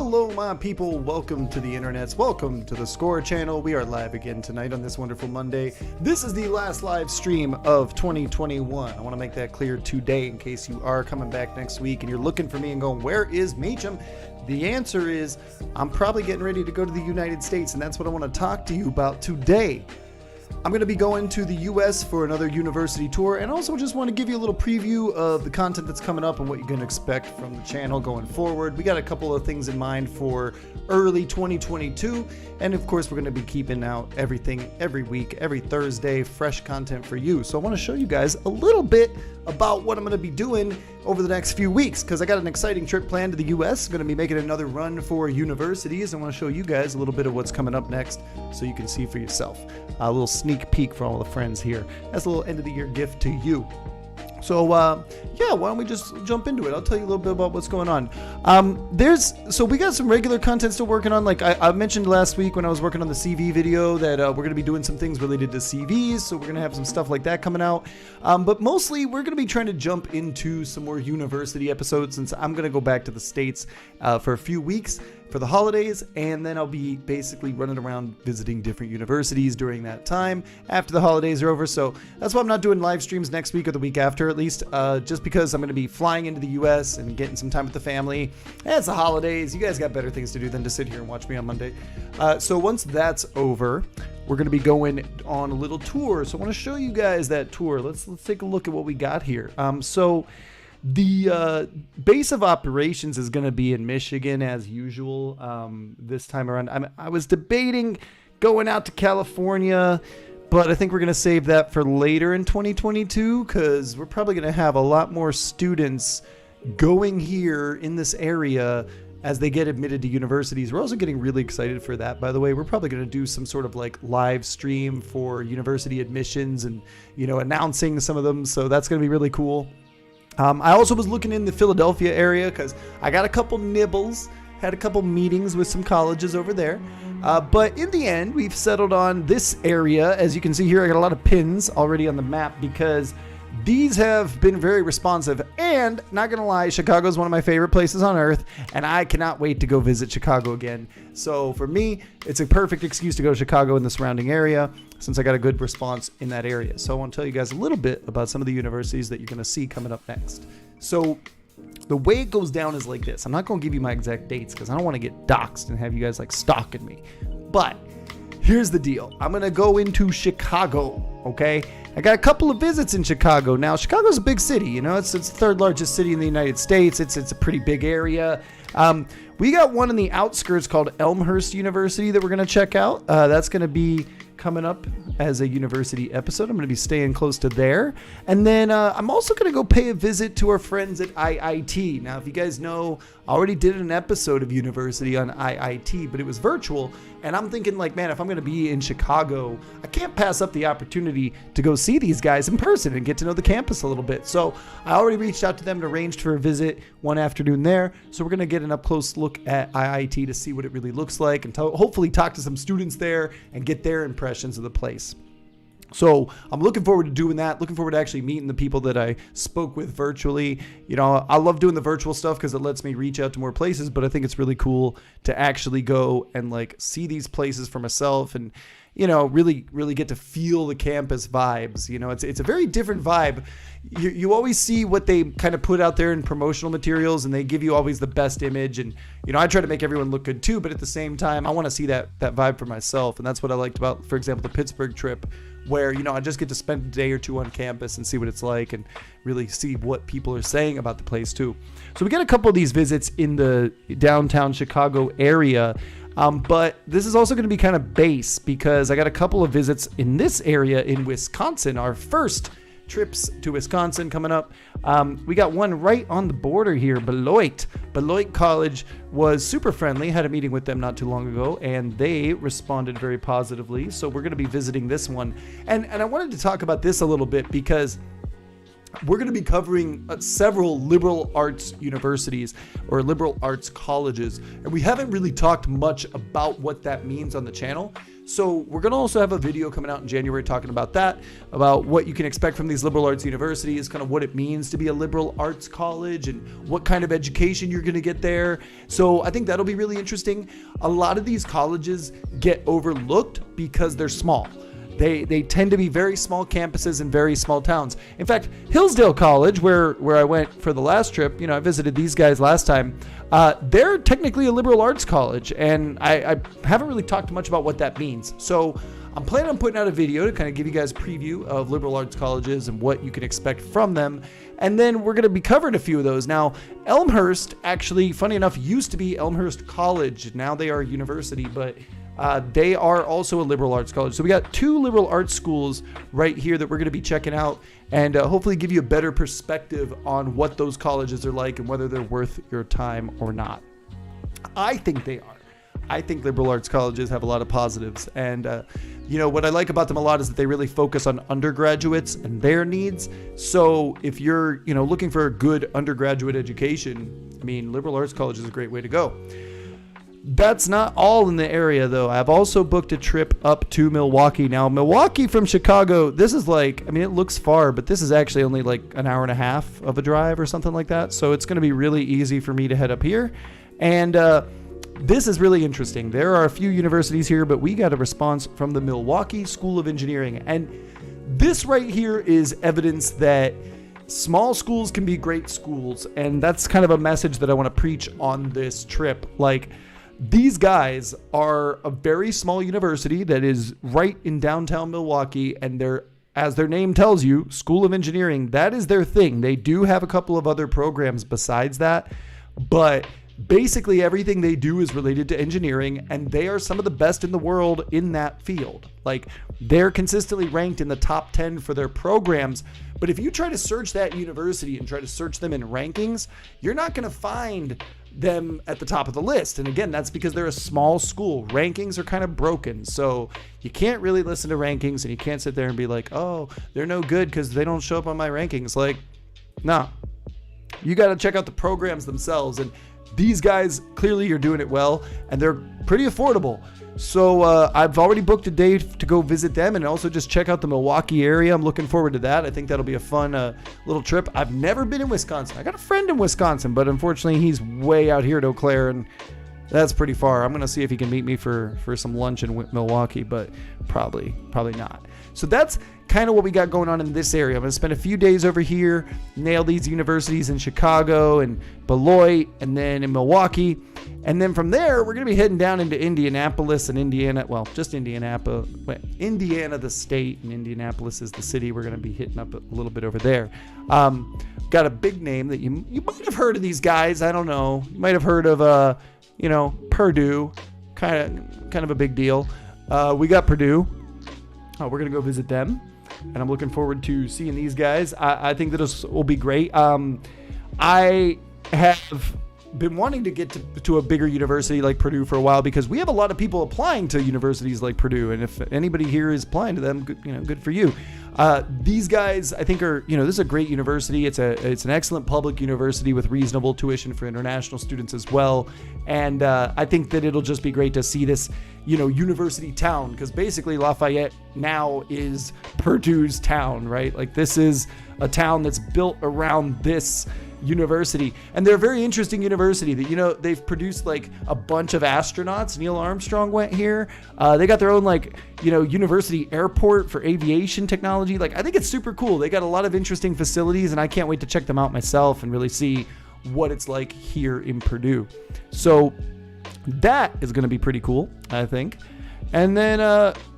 Hello my people, welcome to the internets, welcome to the Score channel. We are live again tonight on this wonderful Monday. This is the last live stream of 2021. I want to make that clear today in case you are coming back next week and you're looking for me and going, where is Meacham? The answer is, I'm probably getting ready to go to the United States, and that's what I want to talk to you about today. I'm going to be going to the US for another university tour, and also just want to give you a little preview of the content that's coming up and what you can expect from the channel going forward. We got a couple of things in mind for early 2022, and of course we're going to be keeping out everything every week, every Thursday, fresh content for you. So I want to show you guys a little bit about what I'm going to be doing over the next few weeks, because I got an exciting trip planned to the US. I'm going to be making another run for universities. I want to show you guys a little bit of what's coming up next so you can see for yourself. A little sneak peek for all the friends here. That's a little end of the year gift to you. So yeah, why don't we just jump into it? I'll tell you a little bit about what's going on. So we got some regular content still working on. Like I mentioned last week when I was working on the CV video that we're going to be doing some things related to CVs. So we're going to have some stuff like that coming out. But mostly we're going to be trying to jump into some more university episodes, since I'm going to go back to the States for a few weeks for the holidays, and then I'll be basically running around visiting different universities during that time after the holidays are over. So that's why I'm not doing live streams next week or the week after, at least, just because I'm going to be flying into the US and getting some time with the family. It's the holidays. You guys got better things to do than to sit here and watch me on Monday. So once that's over, we're going to be going on a little tour. So I want to show you guys that tour. Let's take a look at what we got here. The base of operations is going to be in Michigan as usual this time around. I was debating going out to California, but I think we're going to save that for later in 2022, because we're probably going to have a lot more students going here in this area as they get admitted to universities. We're also getting really excited for that, by the way. We're probably going to do some sort of like live stream for university admissions and, announcing some of them. So that's going to be really cool. I also was looking in the Philadelphia area because I got a couple nibbles, had a couple meetings with some colleges over there. But in the end, we've settled on this area. As you can see here, I got a lot of pins already on the map because these have been very responsive. And not going to lie, Chicago is one of my favorite places on earth, and I cannot wait to go visit Chicago again. So for me, it's a perfect excuse to go to Chicago and the surrounding area, since I got a good response in that area. So I want to tell you guys a little bit about some of the universities that you're going to see coming up next. So the way it goes down is like this. I'm not going to give you my exact dates because I don't want to get doxxed and have you guys like stalking me. But here's the deal. I'm going to go into Chicago, okay? I got a couple of visits in Chicago. Now, Chicago's a big city, it's the third largest city in the United States. It's a pretty big area. We got one in the outskirts called Elmhurst University that we're going to check out. That's going to be coming up as a university episode. I'm going to be staying close to there. And then I'm also going to go pay a visit to our friends at IIT. Now, if you guys know, I already did an episode of university on IIT, but it was virtual. And I'm thinking like, man, if I'm going to be in Chicago, I can't pass up the opportunity to go see these guys in person and get to know the campus a little bit. So I already reached out to them and arranged for a visit one afternoon there. So we're going to get an up close look at IIT to see what it really looks like, and hopefully talk to some students there and get their impressions of the place. So I'm looking forward to doing that, looking forward to actually meeting the people that I spoke with virtually. I love doing the virtual stuff because it lets me reach out to more places, but I think it's really cool to actually go and like see these places for myself and, really get to feel the campus vibes. It's a very different vibe. You always see what they kind of put out there in promotional materials, and they give you always the best image. And, I try to make everyone look good too, but at the same time, I want to see that vibe for myself. And that's what I liked about, for example, the Pittsburgh trip, where, I just get to spend a day or two on campus and see what it's like and really see what people are saying about the place too. So we got a couple of these visits in the downtown Chicago area. But this is also going to be kind of base because I got a couple of visits in this area in Wisconsin, our first trips to Wisconsin coming up. We got one right on the border here, Beloit. Beloit College was super friendly. Had a meeting with them not too long ago, and they responded very positively. So we're going to be visiting this one. And I wanted to talk about this a little bit because we're going to be covering several liberal arts universities or liberal arts colleges, and we haven't really talked much about what that means on the channel. So we're going to also have a video coming out in January talking about that, about what you can expect from these liberal arts universities, kind of what it means to be a liberal arts college and what kind of education you're going to get there. So I think that'll be really interesting. A lot of these colleges get overlooked because they're small. They tend to be very small campuses in very small towns. In fact, Hillsdale College, where I went for the last trip, I visited these guys last time. They're technically a liberal arts college, and I haven't really talked much about what that means. So I'm planning on putting out a video to kind of give you guys a preview of liberal arts colleges and what you can expect from them. And then we're going to be covering a few of those. Now, Elmhurst, actually, funny enough, used to be Elmhurst College. Now they are a university, but they are also a liberal arts college. So we got 2 liberal arts schools right here that we're going to be checking out, and hopefully give you a better perspective on what those colleges are like and whether they're worth your time or not. I think they are. I think liberal arts colleges have a lot of positives, and what I like about them a lot is that they really focus on undergraduates and their needs. So if you're looking for a good undergraduate education, liberal arts college is a great way to go. That's not all in the area, though. I've also booked a trip up to Milwaukee. Now, Milwaukee from Chicago, this is it looks far, but this is actually only like an hour and a half of a drive or something like that. So it's going to be really easy for me to head up here. And this is really interesting. There are a few universities here, but we got a response from the Milwaukee School of Engineering. And this right here is evidence that small schools can be great schools. And that's kind of a message that I want to preach on this trip. These guys are a very small university that is right in downtown Milwaukee, and they're, as their name tells you, School of Engineering. That is their thing. They do have a couple of other programs besides that, but basically everything they do is related to engineering, and they are some of the best in the world in that field. They're consistently ranked in the top 10 for their programs. But if you try to search that university and try to search them in rankings, you're not going to find them at the top of the list. And again, that's because they're a small school. Rankings are kind of broken. So you can't really listen to rankings, and you can't sit there and be like, oh, they're no good because they don't show up on my rankings. No. You got to check out the programs themselves. And these guys, clearly you're doing it well, and they're pretty affordable. So I've already booked a day to go visit them and also just check out the Milwaukee area. I'm looking forward to that. I think that'll be a fun little trip. I've never been in Wisconsin. I got a friend in Wisconsin, but unfortunately he's way out here at Eau Claire, and that's pretty far. I'm going to see if he can meet me for some lunch in Milwaukee, but probably not. So that's kind of what we got going on in this area. I'm going to spend a few days over here, nail these universities in Chicago and Beloit, and then in Milwaukee. And then from there, we're going to be heading down into Indianapolis and Indiana. Well, just Indianapolis. Indiana, the state, and Indianapolis is the city. We're going to be hitting up a little bit over there. Got a big name that you might have heard of these guys. I don't know. You might have heard of, Purdue. Kind of a big deal. We got Purdue. We're going to go visit them. And I'm looking forward to seeing these guys. I think that this will be great. I have been wanting to get to a bigger university like Purdue for a while, because we have a lot of people applying to universities like Purdue. And if anybody here is applying to them, good for you. These guys, I think, are, this is a great university. It's an excellent public university with reasonable tuition for international students as well. And I think that it'll just be great to see this, university town, because basically Lafayette now is Purdue's town, right? This is a town that's built around this university, and they're a very interesting university that they've produced a bunch of astronauts. Neil Armstrong went here. They got their own university airport for aviation technology. I think it's super cool. They got a lot of interesting facilities, and I can't wait to check them out myself and really see what it's like here in Purdue. So that is going to be pretty cool, I think. And then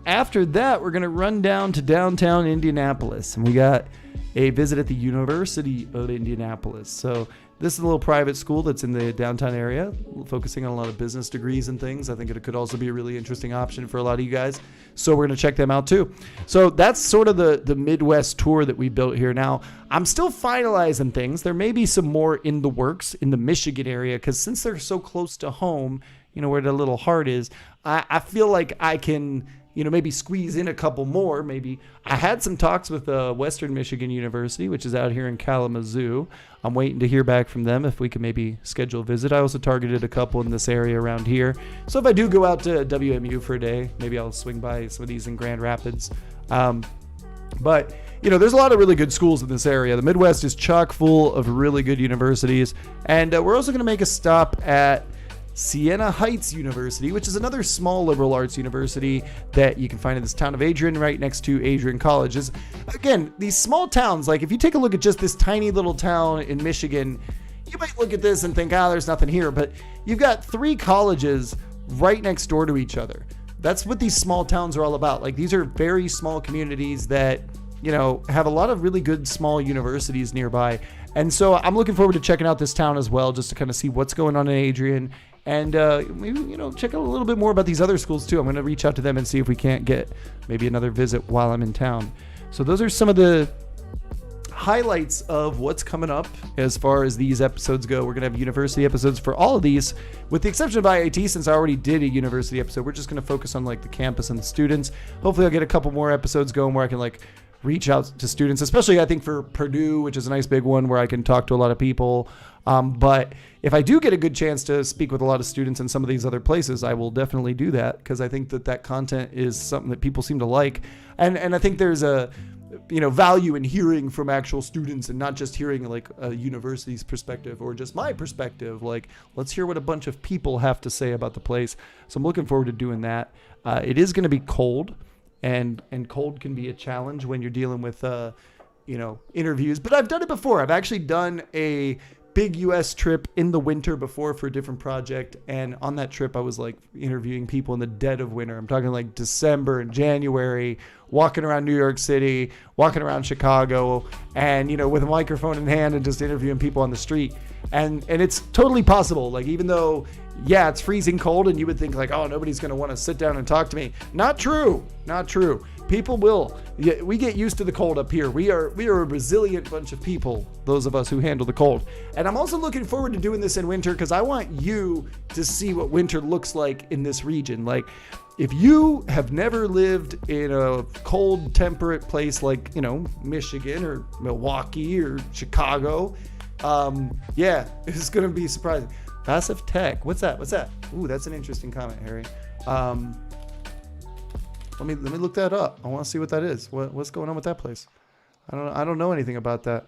after that, we're going to run down to downtown Indianapolis, and we got a visit at the University of Indianapolis. So this is a little private school that's in the downtown area, focusing on a lot of business degrees and things. I think it could also be a really interesting option for a lot of you guys. So we're going to check them out too. So that's sort of the Midwest tour that we built here. Now, I'm still finalizing things. There may be some more in the works in the Michigan area, because since they're so close to home, where the little heart is, I feel like I can maybe squeeze in a couple more. Maybe I had some talks with Western Michigan University, which is out here in Kalamazoo. I'm waiting to hear back from them if we can maybe schedule a visit. I also targeted a couple in this area around here. So if I do go out to WMU for a day, maybe I'll swing by some of these in Grand Rapids. But, there's a lot of really good schools in this area. The Midwest is chock full of really good universities. And we're also going to make a stop at Siena Heights University, which is another small liberal arts university that you can find in this town of Adrian, right next to Adrian College. Again, these small towns, like if you take a look at just this tiny little town in Michigan, you might look at this and think, there's nothing here. But you've got 3 colleges right next door to each other. That's what these small towns are all about. Like, these are very small communities that, have a lot of really good small universities nearby. And so I'm looking forward to checking out this town as well, just to kind of see what's going on in Adrian. And maybe, check out a little bit more about these other schools too. I'm going to reach out to them and see if we can't get maybe another visit while I'm in town. So those are some of the highlights of what's coming up as far as these episodes go. We're going to have university episodes for all of these, with the exception of IIT, since I already did a university episode. We're just going to focus on like the campus and the students. Hopefully I'll get a couple more episodes going where I can like reach out to students, especially I think for Purdue, which is a nice big one where I can talk to a lot of people. But if I do get a good chance to speak with a lot of students in some of these other places, I will definitely do that, because I think that content is something that people seem to like. And I think there's a value in hearing from actual students and not just hearing like a university's perspective or just my perspective. Like, let's hear what a bunch of people have to say about the place. So I'm looking forward to doing that. It is going to be cold, and cold can be a challenge when you're dealing with interviews, but I've done it before. I've actually done a big US trip in the winter before for a different project, and on that trip I was like interviewing people in the dead of winter. I'm talking like December and January, walking around New York City, walking around Chicago, and with a microphone in hand and just interviewing people on the street. And it's totally possible. Like, even though it's freezing cold and you would think like, oh, nobody's going to want to sit down and talk to me. Not true. People will. We get used to the cold up here. We are a resilient bunch of people, those of us who handle the cold. And I'm also looking forward to doing this in winter, because I want you to see what winter looks like in this region. Like, if you have never lived in a cold, temperate place like, Michigan or Milwaukee or Chicago, it's going to be surprising. Passive Tech. What's that? Ooh, that's an interesting comment, Harry. Let me look that up. I want to see what that is. What's going on with that place? I don't know anything about that.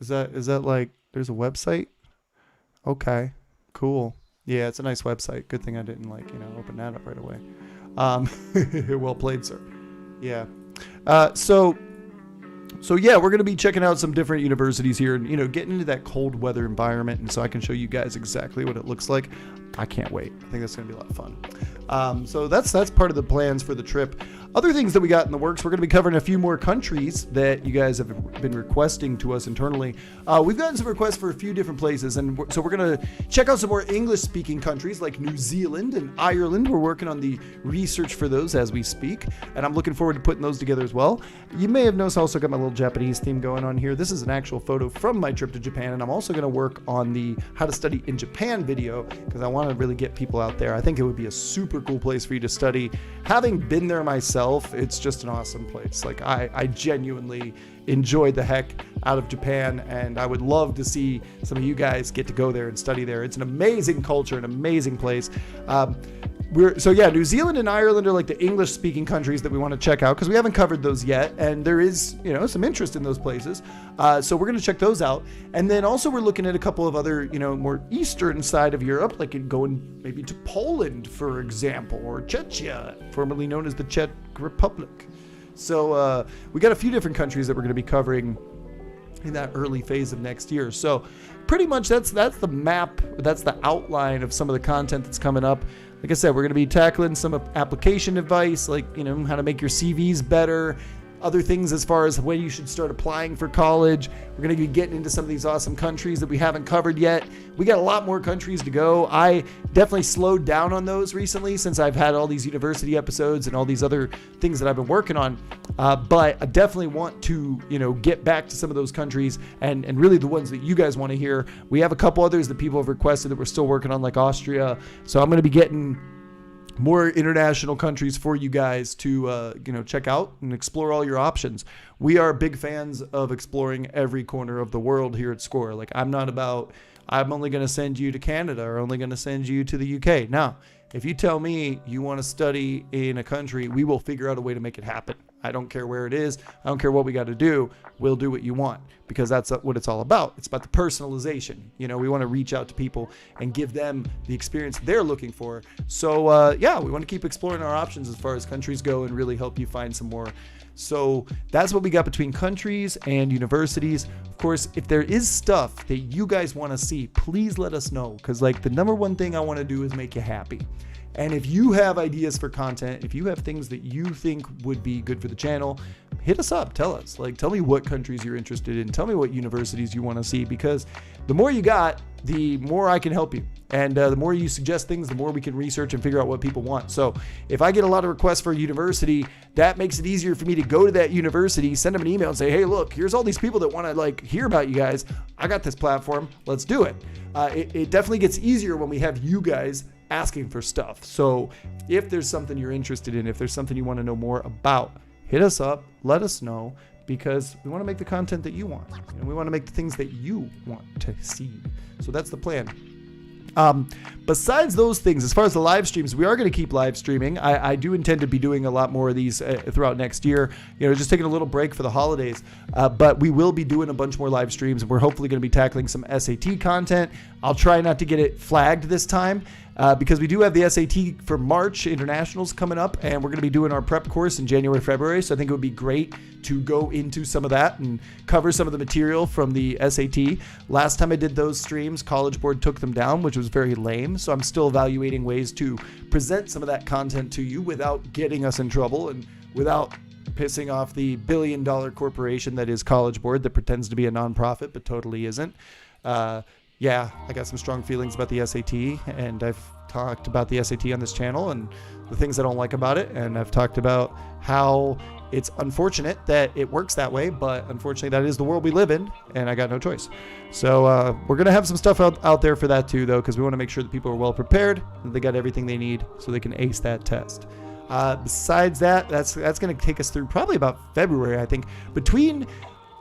Is that like there's a website? Okay, cool. Yeah, it's a nice website. Good thing I didn't open that up right away. Well played, sir. Yeah. So yeah, we're going to be checking out some different universities here and, getting into that cold weather environment. And so I can show you guys exactly what it looks like. I can't wait. I think that's going to be a lot of fun. So that's part of the plans for the trip. Other things that we got in the works, we're going to be covering a few more countries that you guys have been requesting to us internally. We've gotten some requests for a few different places, and so we're going to check out some more English-speaking countries like New Zealand and Ireland. We're working on the research for those as we speak, and I'm looking forward to putting those together as well. You may have noticed I also got my little Japanese theme going on here. This is an actual photo from my trip to Japan, and I'm also going to work on the How to Study in Japan video, because I want to really get people out there. I think it would be a super cool place for you to study. Having been there myself, it's just an awesome place. Like, I genuinely enjoyed the heck out of Japan, and I would love to see some of you guys get to go there and study there. It's an amazing culture, an amazing place. New Zealand and Ireland are like the English-speaking countries that we want to check out, because we haven't covered those yet, and there is, some interest in those places. So we're going to check those out. And then also we're looking at a couple of other, more eastern side of Europe, like going maybe to Poland, for example, or Czechia, formerly known as the Czech Republic. So we got a few different countries that we're going to be covering in that early phase of next year. So pretty much that's the map, that's the outline of some of the content that's coming up. Like I said, we're going to be tackling some application advice, like, how to make your CVs better, other things as far as when you should start applying for college. We're going to be getting into some of these awesome countries that we haven't covered yet. We got a lot more countries to go. I definitely slowed down on those recently since I've had all these university episodes and all these other things that I've been working on. But I definitely want to, get back to some of those countries and really the ones that you guys want to hear. We have a couple others that people have requested that we're still working on, like Austria. So I'm going to be getting more international countries for you guys to, check out and explore all your options. We are big fans of exploring every corner of the world here at SCORE. Like, I'm only going to send you to Canada or only going to send you to the UK. Now, if you tell me you want to study in a country, we will figure out a way to make it happen. I don't care where it is. I don't care what we got to do. We'll do what you want, because that's what it's all about. It's about the personalization. We want to reach out to people and give them the experience they're looking for. So, we want to keep exploring our options as far as countries go and really help you find some more. So that's what we got between countries and universities. Of course, if there is stuff that you guys want to see, please let us know, because the number one thing I want to do is make you happy. And if you have ideas for content, if you have things that you think would be good for the channel, hit us up. Tell us. Tell me what countries you're interested in. Tell me what universities you want to see, because the more you got, the more I can help you. And the more you suggest things, the more we can research and figure out what people want. So if I get a lot of requests for a university, that makes it easier for me to go to that university, send them an email and say, hey, look, here's all these people that want to hear about you guys. I got this platform. Let's do it. It definitely gets easier when we have you guys asking for stuff. So if there's something you're interested in, if there's something you want to know more about, hit us up, let us know, because we want to make the content that you want, and we want to make the things that you want to see. So that's the plan. Besides those things, as far as the live streams, we are going to keep live streaming. I do intend to be doing a lot more of these throughout next year, just taking a little break for the holidays, but we will be doing a bunch more live streams, and we're hopefully going to be tackling some SAT content. I'll try not to get it flagged this time, because we do have the SAT for March internationals coming up, and we're going to be doing our prep course in January, February. So I think it would be great to go into some of that and cover some of the material from the SAT. Last time I did those streams, College Board took them down, which was very lame. So I'm still evaluating ways to present some of that content to you without getting us in trouble and without pissing off the billion-dollar corporation that is College Board, that pretends to be a nonprofit but totally isn't. I got some strong feelings about the SAT, and I've talked about the SAT on this channel and the things I don't like about it, and I've talked about how it's unfortunate that it works that way, but unfortunately that is the world we live in, and I got no choice. So we're going to have some stuff out there for that too, though, because we want to make sure that people are well prepared and they got everything they need so they can ace that test. Besides that, that's going to take us through probably about February, I think. Between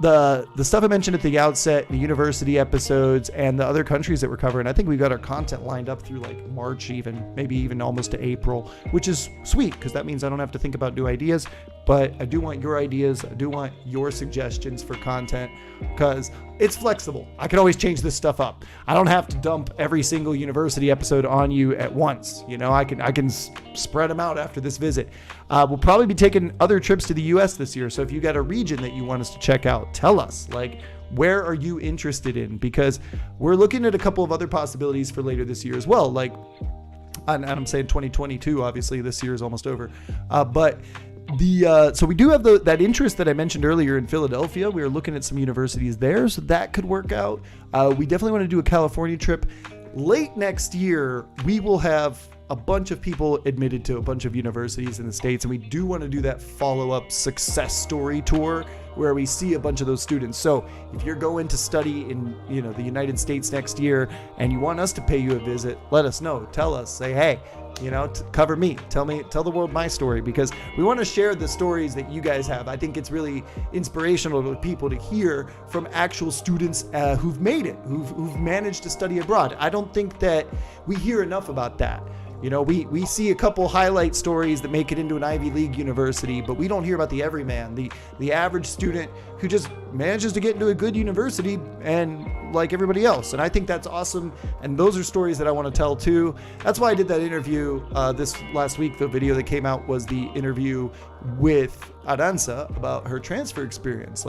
the stuff I mentioned at the outset, the university episodes, and the other countries that we're covering, I think we've got our content lined up through March, maybe even almost to April, which is sweet, because that means I don't have to think about new ideas. But I do want your ideas. I do want your suggestions for content, because it's flexible. I can always change this stuff up. I don't have to dump every single university episode on you at once. I can spread them out after this visit. We'll probably be taking other trips to the US this year. So if you got a region that you want us to check out, tell us. Where are you interested in? Because we're looking at a couple of other possibilities for later this year as well. And I'm saying 2022, obviously this year is almost over. But so we do have that interest that I mentioned earlier in Philadelphia. We are looking at some universities there, so that could work out. We definitely want to do a California trip. Late next year, we will have a bunch of people admitted to a bunch of universities in the States, and we do want to do that follow-up success story tour where we see a bunch of those students. So if you're going to study in the United States next year and you want us to pay you a visit, let us know. Tell us. Say, hey, cover me. Tell the world my story, because we want to share the stories that you guys have. I think it's really inspirational to people to hear from actual students who've made it, who've managed to study abroad. I don't think that we hear enough about that. We see a couple highlight stories that make it into an Ivy League university, but we don't hear about the everyman, the average student who just manages to get into a good university and like everybody else. And I think that's awesome. And those are stories that I want to tell too. That's why I did that interview this last week. The video that came out was the interview with Aranza about her transfer experience.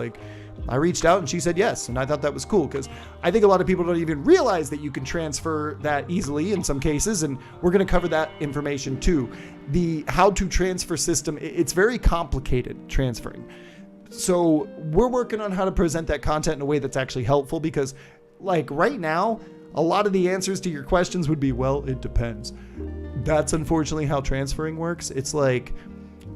I reached out and she said yes, and I thought that was cool, because I think a lot of people don't even realize that you can transfer that easily in some cases, and we're going to cover that information too. The how to transfer system, it's very complicated, transferring. So we're working on how to present that content in a way that's actually helpful, because right now, a lot of the answers to your questions would be, well, it depends. That's unfortunately how transferring works. It's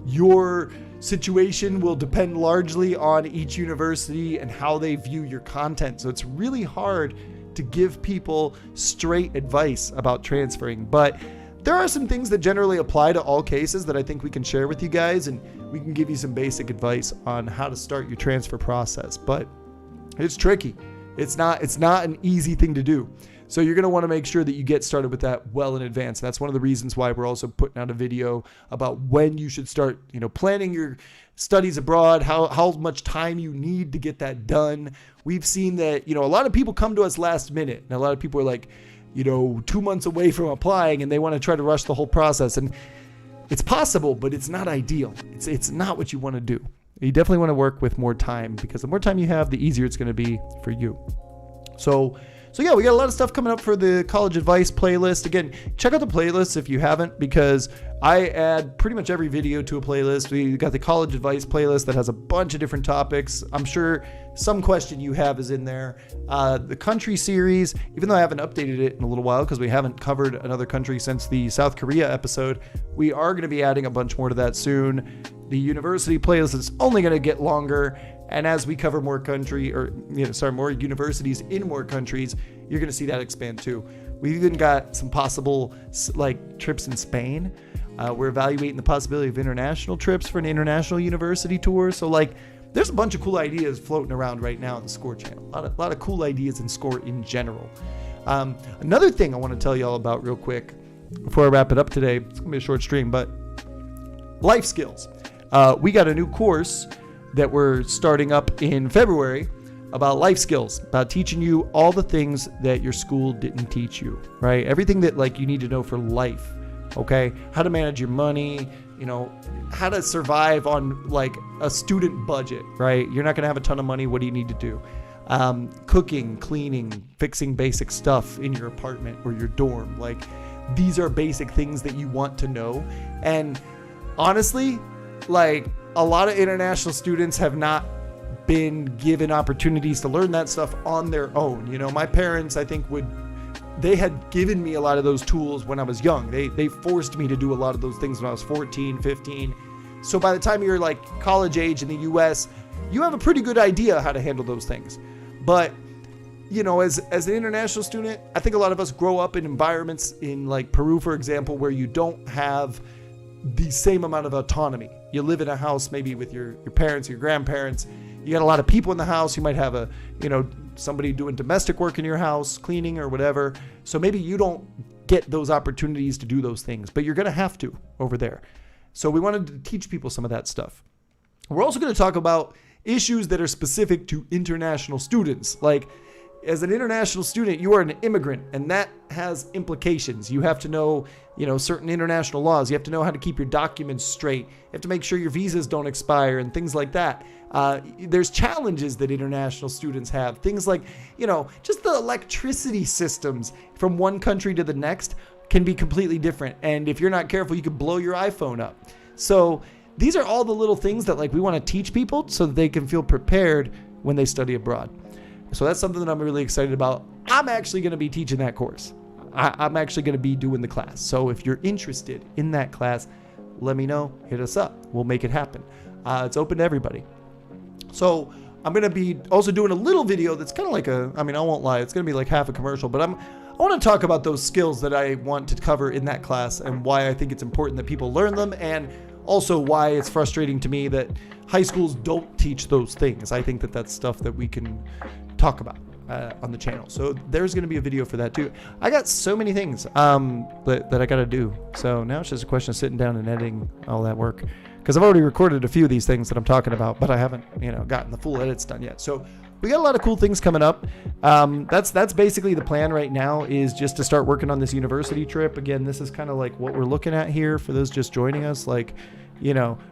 your situation will depend largely on each university and how they view your content. So it's really hard to give people straight advice about transferring. But there are some things that generally apply to all cases that I think we can share with you guys, and we can give you some basic advice on how to start your transfer process. But it's tricky. It's not an easy thing to do. So you're going to want to make sure that you get started with that well in advance. That's one of the reasons why we're also putting out a video about when you should start, planning your studies abroad, how much time you need to get that done. We've seen that, a lot of people come to us last minute, and a lot of people are like, 2 months away from applying, and they want to try to rush the whole process. And it's possible, but it's not ideal. It's not what you want to do. You definitely want to work with more time, because the more time you have, the easier it's going to be for you. So yeah, we got a lot of stuff coming up for the college advice playlist. Again, check out the playlist if you haven't, because I add pretty much every video to a playlist. We got the college advice playlist that has a bunch of different topics. I'm sure some question you have is in there. The country series, even though I haven't updated it in a little while because we haven't covered another country since the South Korea episode, we are going to be adding a bunch more to that soon. The university playlist is only going to get longer. And as we cover more more universities in more countries, you're going to see that expand too. We've even got some possible trips in Spain. We're evaluating the possibility of international trips for an international university tour. So there's a bunch of cool ideas floating around right now on the SCORE channel. A lot of cool ideas in SCORE in general. Another thing I want to tell you all about real quick before I wrap it up today, it's going to be a short stream, but life skills. We got a new course that we're starting up in February about life skills, about teaching you all the things that your school didn't teach you, right? Everything that you need to know for life, okay? How to manage your money, how to survive on a student budget, right? You're not gonna have a ton of money. What do you need to do? Cooking, cleaning, fixing basic stuff in your apartment or your dorm. These are basic things that you want to know. And honestly, a lot of international students have not been given opportunities to learn that stuff on their own. My parents, I think, they had given me a lot of those tools when I was young. They forced me to do a lot of those things when I was 14, 15. So by the time you're college age in the US, you have a pretty good idea how to handle those things. But, as an international student, I think a lot of us grow up in environments in Peru, for example, where you don't have the same amount of autonomy. You live in a house maybe with your parents, your grandparents. You got a lot of people in the house. You might have somebody doing domestic work in your house, cleaning or whatever. So maybe you don't get those opportunities to do those things, but you're going to have to over there. So we wanted to teach people some of that stuff. We're also going to talk about issues that are specific to international students. As an international student, you are an immigrant, and that has implications. You have to know, certain international laws. You have to know how to keep your documents straight. You have to make sure your visas don't expire and things like that. There's challenges that international students have. Things like, just the electricity systems from one country to the next can be completely different. And if you're not careful, you could blow your iPhone up. So these are all the little things that we want to teach people so that they can feel prepared when they study abroad. So that's something that I'm really excited about. I'm actually going to be teaching that course. I'm actually going to be doing the class. So if you're interested in that class, let me know. Hit us up. We'll make it happen. It's open to everybody. So I'm going to be also doing a little video that's kind of I won't lie, it's going to be half a commercial, but I want to talk about those skills that I want to cover in that class and why I think it's important that people learn them, and also why it's frustrating to me that high schools don't teach those things. I think that that's stuff that we can talk about on the channel. So there's going to be a video for that too. I got so many things that I got to do. So now it's just a question of sitting down and editing all that work, because I've already recorded a few of these things that I'm talking about, but I haven't gotten the full edits done yet. So we got a lot of cool things coming up. That's basically the plan right now, is just to start working on this university trip. Again, this is kind of what we're looking at here for those just joining us. Going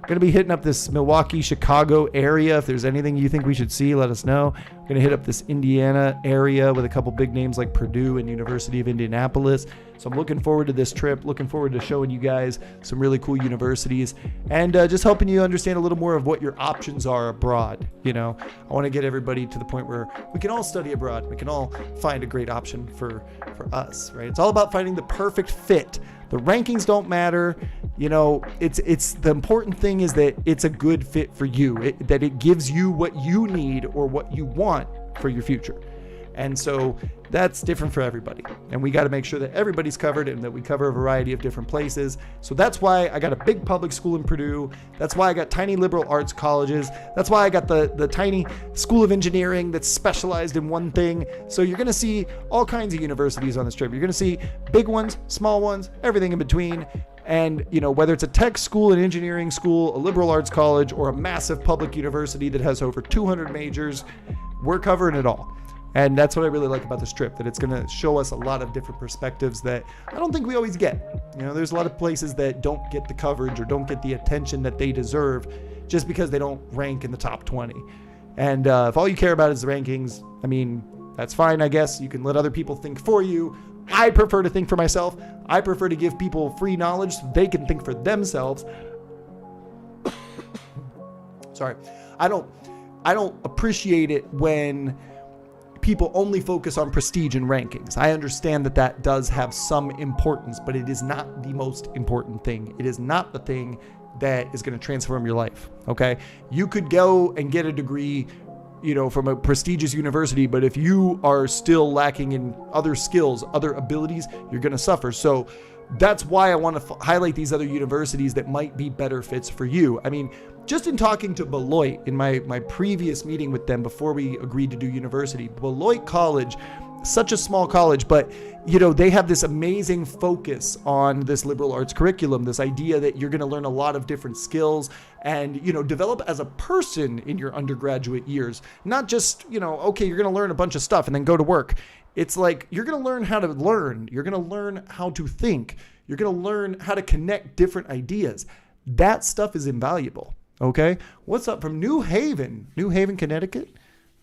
to be hitting up this Milwaukee, Chicago area. If there's anything you think we should see, let us know. Going to hit up this Indiana area with a couple big names like Purdue and University of Indianapolis. So I'm looking forward to this trip, looking forward to showing you guys some really cool universities, and just helping you understand a little more of what your options are abroad. I want to get everybody to the point where we can all study abroad. We can all find a great option for us, right? It's all about finding the perfect fit. The rankings don't matter. It's the important thing is that it's a good fit for you, that it gives you what you need or what you want for your future. And so that's different for everybody. And we got to make sure that everybody's covered and that we cover a variety of different places. So that's why I got a big public school in Purdue. That's why I got tiny liberal arts colleges. That's why I got the tiny school of engineering that's specialized in one thing. So you're going to see all kinds of universities on this trip. You're going to see big ones, small ones, everything in between. And, whether it's a tech school, an engineering school, a liberal arts college, or a massive public university that has over 200 majors, we're covering it all. And that's what I really like about this trip, that it's going to show us a lot of different perspectives that I don't think we always get. There's a lot of places that don't get the coverage or don't get the attention that they deserve just because they don't rank in the top 20. And if all you care about is the rankings, that's fine, I guess. You can let other people think for you. I prefer to think for myself. I prefer to give people free knowledge so they can think for themselves. Sorry. I don't appreciate it when people only focus on prestige and rankings. I understand that does have some importance, but it is not the most important thing. It is not the thing that is going to transform your life. Okay? You could go and get a degree from a prestigious university, but if you are still lacking in other skills, other abilities, you're going to suffer. So that's why I want to highlight these other universities that might be better fits for you. Just in talking to Beloit in my previous meeting with them before we agreed to do university, Beloit College, such a small college, but they have this amazing focus on this liberal arts curriculum, this idea that you're going to learn a lot of different skills and, develop as a person in your undergraduate years, not just, okay, you're going to learn a bunch of stuff and then go to work. It's like, you're going to learn how to learn. You're going to learn how to think. You're going to learn how to connect different ideas. That stuff is invaluable. Okay. What's up from New Haven, Connecticut?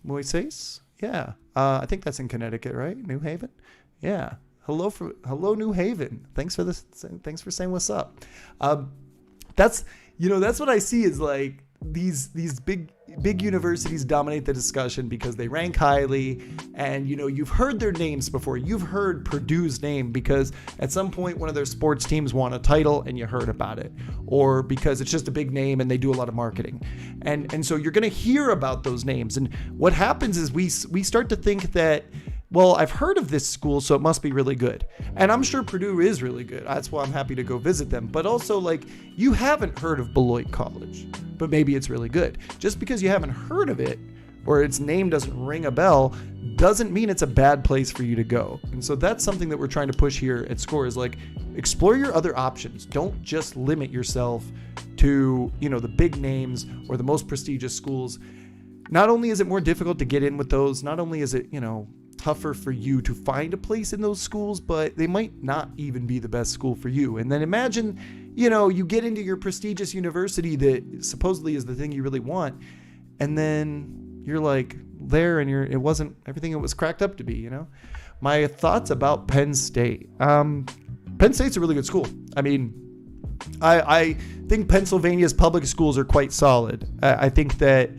Moises? Yeah. I think that's in Connecticut, right? New Haven? Yeah. Hello, New Haven. Thanks for this. Thanks for saying what's up. That's what I see is like these big universities dominate the discussion because they rank highly, and you've heard their names before. You've heard Purdue's name because at some point one of their sports teams won a title and you heard about it, or because it's just a big name and they do a lot of marketing, and so you're going to hear about those names. And what happens is we start to think that, well, I've heard of this school, so it must be really good. And I'm sure Purdue is really good. That's why I'm happy to go visit them. But also, you haven't heard of Beloit College, but maybe it's really good. Just because you haven't heard of it or its name doesn't ring a bell doesn't mean it's a bad place for you to go. And so that's something that we're trying to push here at SCORE is explore your other options. Don't just limit yourself to, the big names or the most prestigious schools. Not only is it more difficult to get in with those, not only is it, tougher for you to find a place in those schools, but they might not even be the best school for you. And then imagine, you get into your prestigious university that supposedly is the thing you really want, and then you're there and it wasn't everything it was cracked up to be. My thoughts about Penn State. Penn State's a really good school. I think Pennsylvania's public schools are quite solid. I think that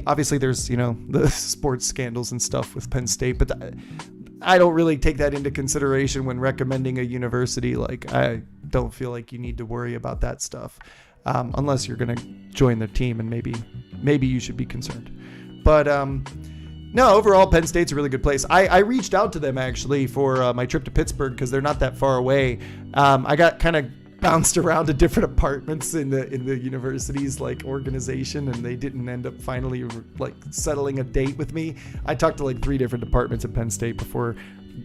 obviously there's, the sports scandals and stuff with Penn State, but I don't really take that into consideration when recommending a university. I don't feel like you need to worry about that stuff, unless you're going to join the team, and maybe you should be concerned. But no, overall, Penn State's a really good place. I reached out to them actually for my trip to Pittsburgh because they're not that far away. I got kind of bounced around to different apartments in the university's organization, and they didn't end up finally settling a date with me. I talked to 3 different departments at Penn State before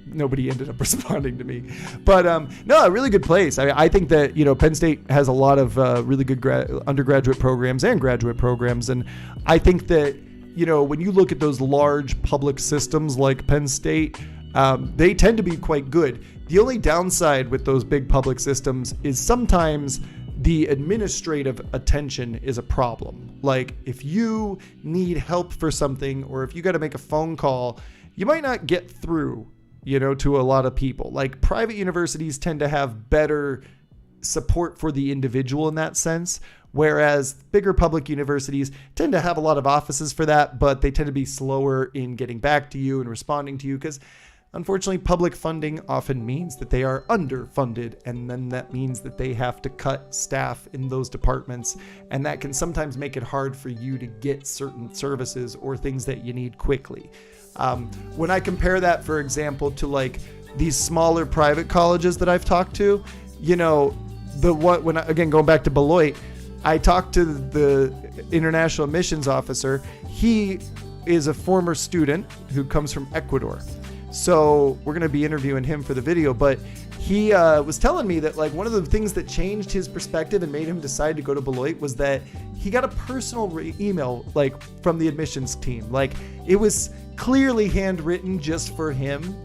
nobody ended up responding to me. But no, a really good place. I think that Penn State has a lot of really good undergraduate programs and graduate programs, and I think that when you look at those large public systems like Penn State, they tend to be quite good. The only downside with those big public systems is sometimes the administrative attention is a problem. If you need help for something, or if you got to make a phone call, you might not get through, to a lot of people. Private universities tend to have better support for the individual in that sense, whereas bigger public universities tend to have a lot of offices for that, but they tend to be slower in getting back to you and responding to you because, unfortunately, public funding often means that they are underfunded, and then that means that they have to cut staff in those departments, and that can sometimes make it hard for you to get certain services or things that you need quickly. When I compare that, for example, to like these smaller private colleges that I've talked to, you know, again, going back to Beloit, I talked to the international admissions officer. He is a former student who comes from Ecuador. So we're going to be interviewing him for the video, but he was telling me that like one of the things that changed his perspective and made him decide to go to Beloit was that he got a personal email like from the admissions team. Like it was clearly handwritten just for him.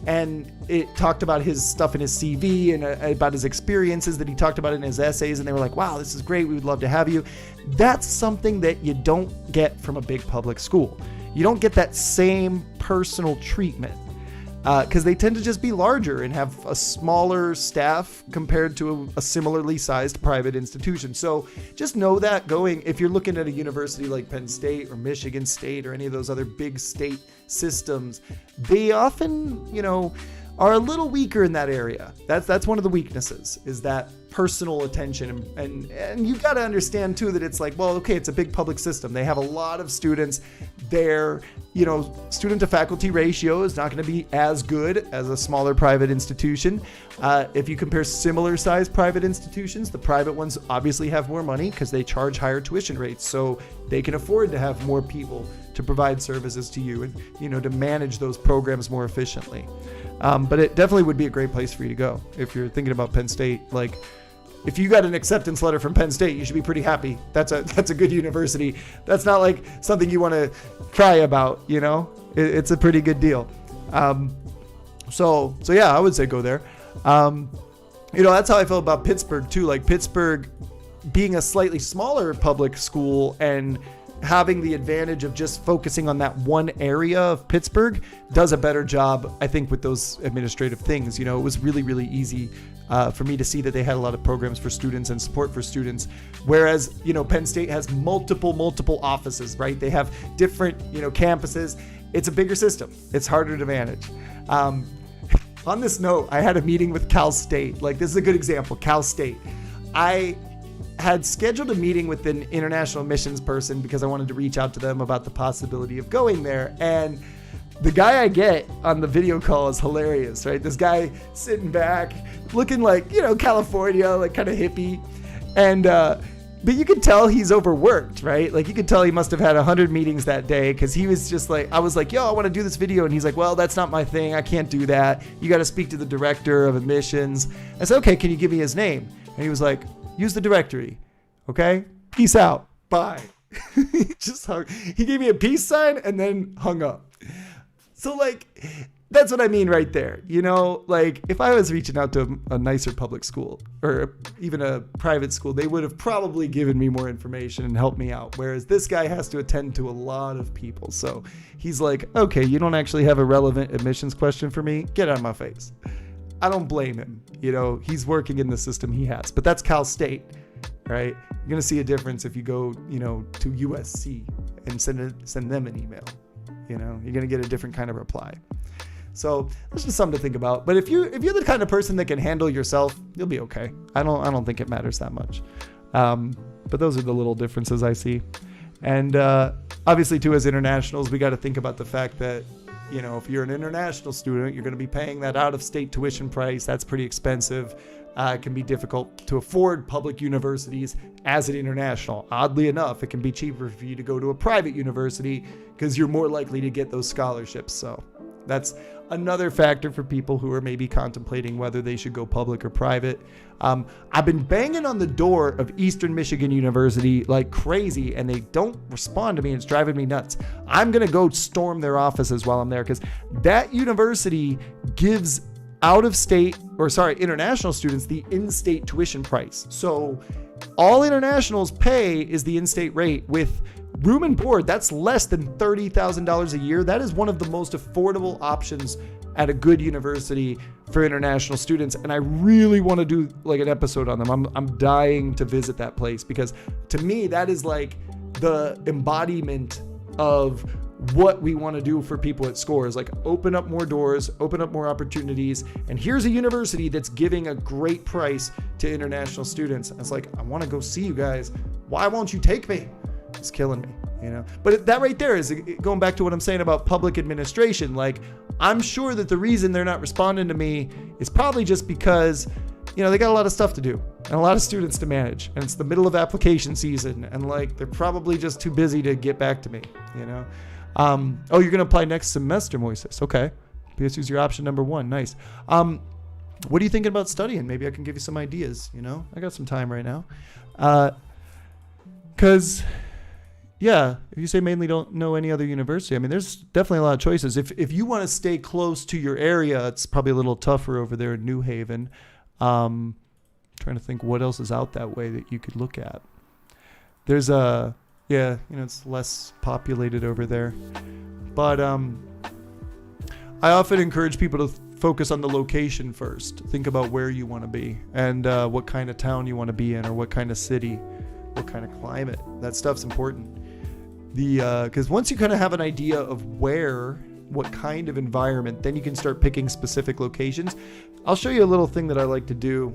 And it talked about his stuff in his CV and about his experiences that he talked about in his essays. And they were like, wow, this is great. We would love to have you. That's something that you don't get from a big public school. You don't get that same personal treatment because they tend to just be larger and have a smaller staff compared to a similarly sized private institution. So just know that if you're looking at a university like Penn State or Michigan State or any of those other big state systems, they often, you know, are a little weaker in that area. That's one of the weaknesses, is that personal attention. And you've got to understand too that it's like, well, okay, it's a big public system. They have a lot of students. Their, you know, student to faculty ratio is not going to be as good as a smaller private institution. If you compare similar sized private institutions, the private ones obviously have more money because they charge higher tuition rates. So they can afford to have more people to provide services to you and, you know, to manage those programs more efficiently. But it definitely would be a great place for you to go if you're thinking about Penn State. Like, if you got an acceptance letter from Penn State, you should be pretty happy. That's a good university. That's not like something you want to cry about, you know? It's a pretty good deal. So yeah, I would say go there. You know, that's how I feel about Pittsburgh too. Like Pittsburgh being a slightly smaller public school and having the advantage of just focusing on that one area of Pittsburgh does a better job, I think, with those administrative things. You know, it was really, really easy for me to see that they had a lot of programs for students and support for students. Whereas, you know, Penn State has multiple offices, right? They have different, you know, campuses. It's a bigger system. It's harder to manage. On this note, I had a meeting with Cal State. Like, this is a good example, Cal State. I had scheduled a meeting with an international admissions person because I wanted to reach out to them about the possibility of going there. And the guy I get on the video call is hilarious, right? This guy sitting back, looking like, you know, California, like kind of hippie. And, but you could tell he's overworked, right? Like you could tell he must have had 100 meetings that day because he was just like, I was like, yo, I want to do this video. And he's like, well, that's not my thing. I can't do that. You got to speak to the director of admissions. I said, okay, can you give me his name? And he was like, use the directory. Okay. Peace out. Bye. He just hung. He gave me a peace sign and then hung up. So like, that's what I mean right there. You know, like if I was reaching out to a nicer public school or even a private school, they would have probably given me more information and helped me out. Whereas this guy has to attend to a lot of people. So he's like, okay, you don't actually have a relevant admissions question for me? Get out of my face. I don't blame him. You know, he's working in the system he has, but that's Cal State, right? You're going to see a difference if you go, you know, to USC and send them an email. You know, you're going to get a different kind of reply. So that's just something to think about. But if you're the kind of person that can handle yourself, you'll be okay. I don't think it matters that much. But those are the little differences I see. And obviously too, as internationals, we got to think about the fact that, you know, if you're an international student, you're going to be paying that out-of-state tuition price. That's pretty expensive. It can be difficult to afford public universities as an international. Oddly enough, it can be cheaper for you to go to a private university because you're more likely to get those scholarships. So that's another factor for people who are maybe contemplating whether they should go public or private. I've been banging on the door of Eastern Michigan University like crazy, and they don't respond to me. It's driving me nuts. I'm going to go storm their offices while I'm there because that university gives international students the in-state tuition price. So all internationals pay is the in-state rate with room and board. That's less than $30,000 a year. That is one of the most affordable options at a good university for international students. And I really want to do like an episode on them. I'm dying to visit that place because to me, that is like the embodiment of what we want to do for people at SCORE is like open up more doors, open up more opportunities. And here's a university that's giving a great price to international students. And it's like, I want to go see you guys. Why won't you take me? It's killing me. But that right there is going back to what I'm saying about public administration. Like, I'm sure that the reason they're not responding to me is probably just because, they got a lot of stuff to do and a lot of students to manage, and it's the middle of application season, and like, they're probably just too busy to get back to me, Oh, you're going to apply next semester, Moises. Okay. PSU's your option number 1. Nice. What are you thinking about studying? Maybe I can give you some ideas, I got some time right now. Cause if you say mainly don't know any other university, I mean, there's definitely a lot of choices. If you want to stay close to your area, it's probably a little tougher over there in New Haven. Trying to think what else is out that way that you could look at. There's it's less populated over there, but, I often encourage people to focus on the location first. Think about where you want to be and, what kind of town you want to be in, or what kind of city, what kind of climate. That stuff's important. Because once you kind of have an idea of what kind of environment, then you can start picking specific locations. I'll show you a little thing that I like to do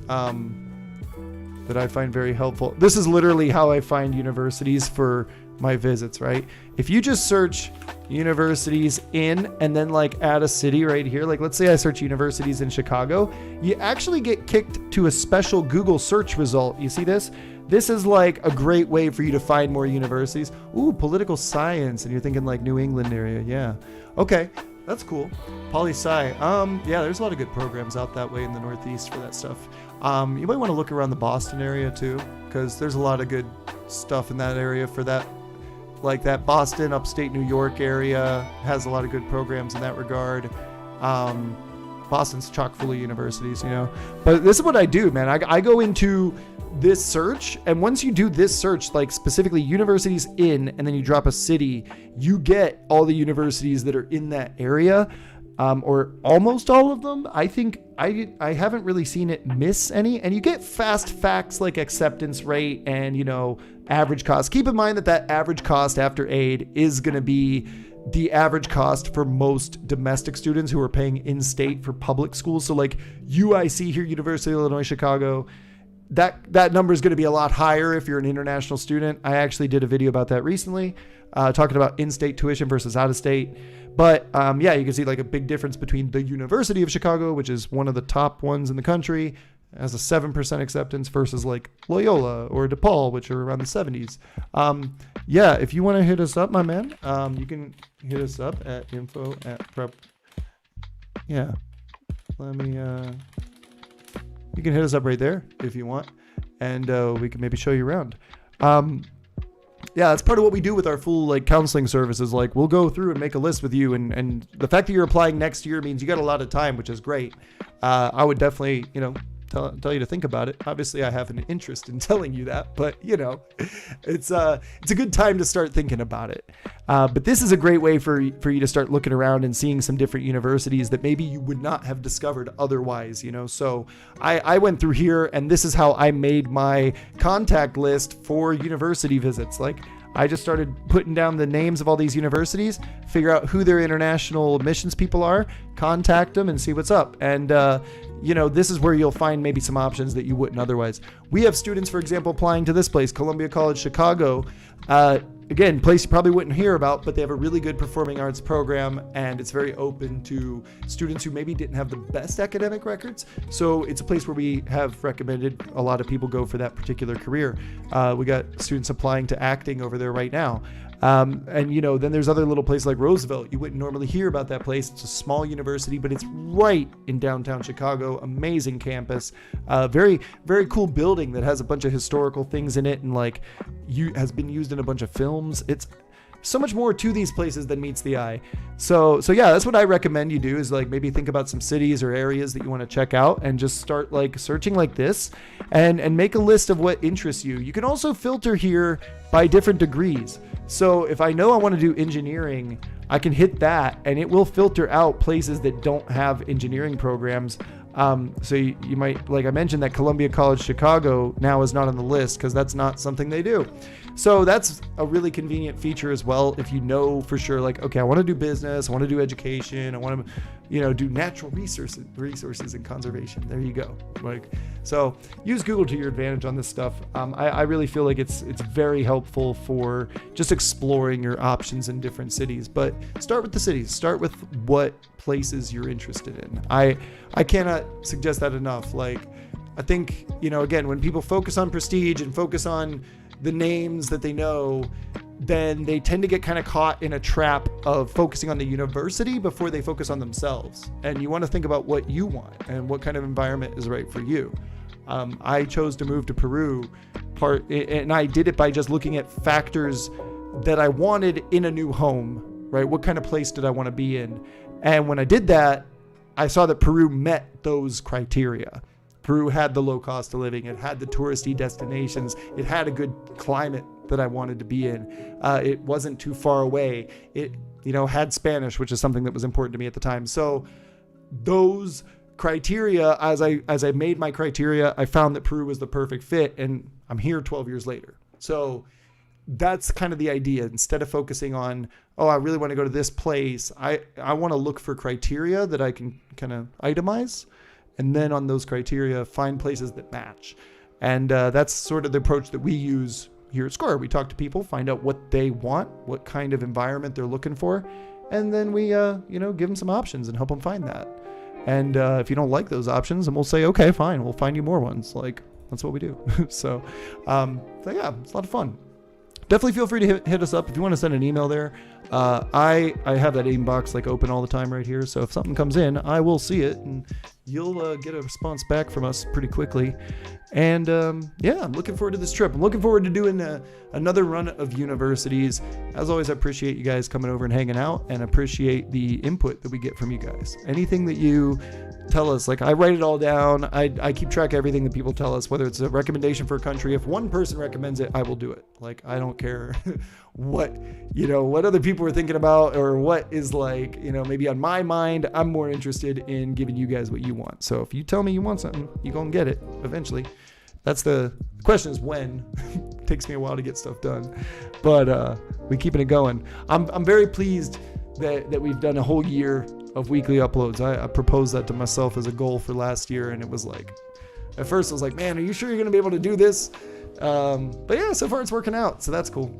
that I find very helpful. This is literally how I find universities for my visits, right? If you just search universities in and then like add a city right here, like let's say I search universities in Chicago, you actually get kicked to a special Google search result. You see this? This is like a great way for you to find more universities. Ooh, political science. And you're thinking like New England area. Yeah. Okay. That's cool. Poli-sci. There's a lot of good programs out that way in the Northeast for that stuff. You might want to look around the Boston area too, because there's a lot of good stuff in that area for that. Like that Boston, upstate New York area has a lot of good programs in that regard. Boston's chock full of universities, But this is what I do, man. I go into this search, and once you do this search, like specifically universities in, and then you drop a city, you get all the universities that are in that area, or almost all of them. I think I haven't really seen it miss any, and you get fast facts like acceptance rate and, average cost. Keep in mind that average cost after aid is going to be the average cost for most domestic students who are paying in-state for public schools. So like UIC here, University of Illinois, Chicago, that number is going to be a lot higher if you're an international student. I actually did a video about that recently, talking about in-state tuition versus out-of-state. But you can see like a big difference between the University of Chicago, which is one of the top ones in the country, has a 7% acceptance, versus like Loyola or DePaul, which are around the 70s. If you want to hit us up, my man, you can hit us up at info@prep. Yeah. You can hit us up right there if you want, and we can maybe show you around. That's part of what we do with our full like counseling services. Like we'll go through and make a list with you, and the fact that you're applying next year means you got a lot of time, which is great. I would definitely, tell you to think about it. Obviously, I have an interest in telling you that, but it's a good time to start thinking about it. But this is a great way for you to start looking around and seeing some different universities that maybe you would not have discovered otherwise. So I went through here, and this is how I made my contact list for university visits. Like I just started putting down the names of all these universities, figure out who their international admissions people are, contact them, and see what's up. And this is where you'll find maybe some options that you wouldn't otherwise. We have students, for example, applying to this place, Columbia College Chicago. Again, place you probably wouldn't hear about, but they have a really good performing arts program, and it's very open to students who maybe didn't have the best academic records. So it's a place where we have recommended a lot of people go for that particular career. We got students applying to acting over there right now. Then there's other little places like Roosevelt. You wouldn't normally hear about that place. It's a small university, but it's right in downtown Chicago. Amazing campus. Very, very cool building that has a bunch of historical things in it, and has been used in a bunch of films. It's so much more to these places than meets the eye. So that's what I recommend you do, is maybe think about some cities or areas that you want to check out, and just start searching like this, and make a list of what interests you. You can also filter here by different degrees. So if I know I want to do engineering, I can hit that, and it will filter out places that don't have engineering programs. So you might, like I mentioned, that Columbia College Chicago now is not on the list because that's not something they do. So that's a really convenient feature as well. If you know for sure, like, okay, I want to do business, I want to do education, I want to, do natural resources and conservation. There you go. Like, so use Google to your advantage on this stuff. I really feel like it's very helpful for just exploring your options in different cities. But start with the cities. Start with what places you're interested in. I cannot suggest that enough. Like, I think, again, when people focus on prestige and focus on the names that they know, then they tend to get kind of caught in a trap of focusing on the university before they focus on themselves. And you want to think about what you want and what kind of environment is right for you. I chose to move to Peru, and I did it by just looking at factors that I wanted in a new home, right? What kind of place did I want to be in? And when I did that, I saw that Peru met those criteria. Peru had the low cost of living. It had the touristy destinations. It had a good climate that I wanted to be in. It wasn't too far away. It, had Spanish, which is something that was important to me at the time. So those criteria, as I made my criteria, I found that Peru was the perfect fit, and I'm here 12 years later. So that's kind of the idea. Instead of focusing on, I really want to go to this place, I want to look for criteria that I can kind of itemize. And then on those criteria, find places that match. And that's sort of the approach that we use here at Score. We talk to people, find out what they want, what kind of environment they're looking for. And then we, give them some options and help them find that. And if you don't like those options, then we'll say, okay, fine, we'll find you more ones. Like, that's what we do. So yeah, it's a lot of fun. Definitely feel free to hit us up if you want to send an email there. I have that inbox like open all the time right here. So if something comes in, I will see it and you'll get a response back from us pretty quickly. And I'm looking forward to this trip. I'm looking forward to doing another run of universities. As always, I appreciate you guys coming over and hanging out, and appreciate the input that we get from you guys. Anything that you tell us, like, I write it all down. I keep track of everything that people tell us, whether it's a recommendation for a country. If one person recommends it, I will do it. Like, I don't care what other people are thinking about, or what is like, maybe on my mind. I'm more interested in giving you guys what you want. So if you tell me you want something, you're going to get it eventually. That's the question, is when. It takes me a while to get stuff done, but we're keeping it going. I'm very pleased that we've done a whole year of weekly uploads. I proposed that to myself as a goal for last year, and it was like, at first I was like, man, are you sure you're going to be able to do this? But yeah, so far it's working out, so that's cool.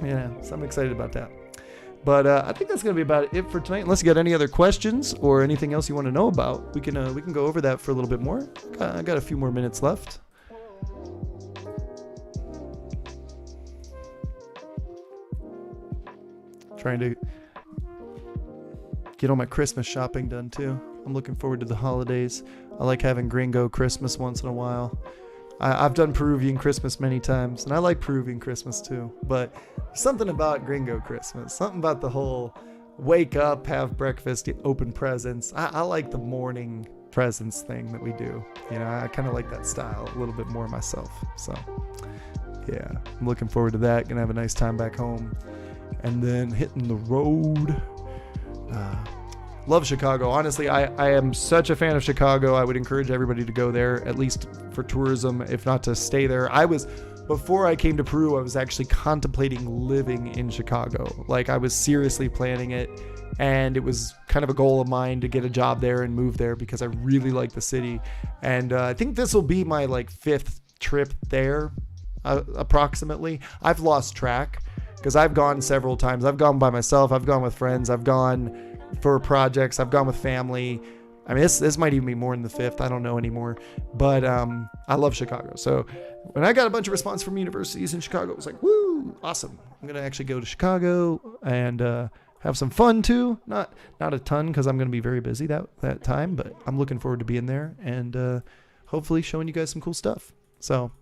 Yeah, so I'm excited about that. But I think that's going to be about it for tonight. Unless you got any other questions or anything else you want to know about, we can go over that for a little bit more. I got a few more minutes left. Trying to get all my Christmas shopping done too. I'm looking forward to the holidays. I like having Gringo Christmas once in a while. I've done Peruvian Christmas many times, and I like Peruvian Christmas too. But something about Gringo Christmas, something about the whole wake up, have breakfast, open presents. I like the morning presents thing that we do. I kind of like that style a little bit more myself. So yeah, I'm looking forward to that. Gonna have a nice time back home, and then hitting the road. Love Chicago. Honestly, I am such a fan of Chicago. I would encourage everybody to go there, at least for tourism, if not to stay there. Before I came to Peru, I was actually contemplating living in Chicago. Like, I was seriously planning it, and it was kind of a goal of mine to get a job there and move there because I really like the city. And I think this will be my fifth trip there, approximately. I've lost track because I've gone several times. I've gone by myself. I've gone with friends. I've gone for projects. I've gone with family. I mean, this might even be more than the fifth. I don't know anymore. But I love Chicago. So when I got a bunch of response from universities in Chicago, it was like, woo, awesome. I'm going to actually go to Chicago and have some fun too. Not a ton because I'm going to be very busy that time. But I'm looking forward to being there and hopefully showing you guys some cool stuff. So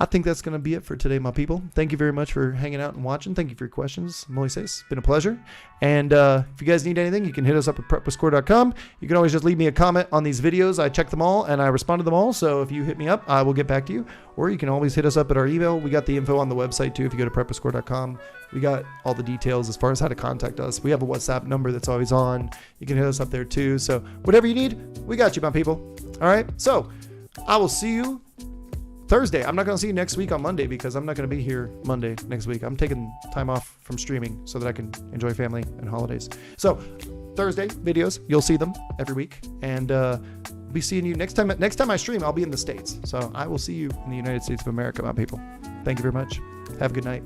I think that's going to be it for today, my people. Thank you very much for hanging out and watching. Thank you for your questions, Moises. It's been a pleasure. And if you guys need anything, you can hit us up at prepwithscore.com. You can always just leave me a comment on these videos. I check them all and I respond to them all. So if you hit me up, I will get back to you. Or you can always hit us up at our email. We got the info on the website too. If you go to prepwithscore.com, we got all the details as far as how to contact us. We have a WhatsApp number that's always on. You can hit us up there too. So whatever you need, we got you, my people. All right. So I will see you Thursday. I'm not going to see you next week on Monday because I'm not going to be here Monday next week. I'm taking time off from streaming so that I can enjoy family and holidays. So Thursday videos, you'll see them every week. And be seeing you next time. Next time I stream, I'll be in the States. So I will see you in the United States of America, my people. Thank you very much. Have a good night.